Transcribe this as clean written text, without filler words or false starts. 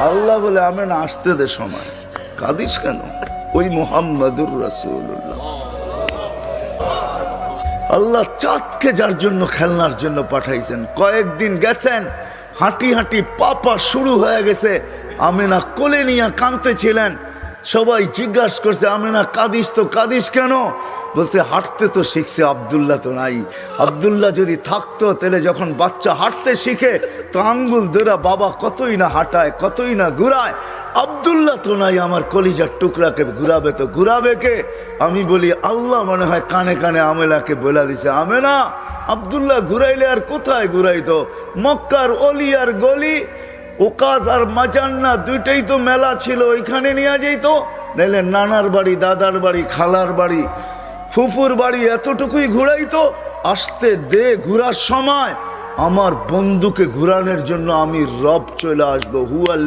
আল্লাহ বলে আমেনা আসতে দে সময়, কাঁদিস কেন? ওই মুহাম্মাদুর রাসূলুল্লাহ। আল্লাহ চাঁদকে যার জন্য খেলনার জন্য পাঠাইছেন, কয়েকদিন গেছেন, হাঁটি হাঁটি পাপা শুরু হয়ে গেছে। আমেনা কোলে নিয়ে কাঁদতেছিলেন। সবাই জিজ্ঞাসা করছে, আমেনা কাঁদিস তো, কাঁদিস কেন? বলছে হাঁটতে তো শিখছে, আব্দুল্লাহ তো নাই। আব্দুল্লাহ যদি থাকতো তাহলে যখন বাচ্চা হাঁটতে শিখে তো আঙ্গুল ধরা বাবা কতই না হাঁটায়, কতই না ঘুরায়। আব্দুল্লাহ তো নাই, আমার কলিজার টুকরাকে ঘুরাবে তো ঘুরাবে কে? আমি বলি আল্লাহ মনে হয় কানে কানে আমেনাকে বলে দিছে, আমেনা আব্দুল্লাহ ঘুরাইলে আর কোথায় ঘুরাইতো? মক্কার অলি আর গলি, ওকাজ আর মাজান্না দুইটাই তো মেলা ছিল, ওইখানে নিয়ে যাইতো। নাইলে নানার বাড়ি, দাদার বাড়ি, খালার বাড়ি, ফুফুর বাড়ি, এতটুকুই ঘুরাইতো। আসতে দে, ঘুরার সময় আমার বন্ধুকে ঘুরানোর জন্য আমি রব চলে আসবো। হুয়া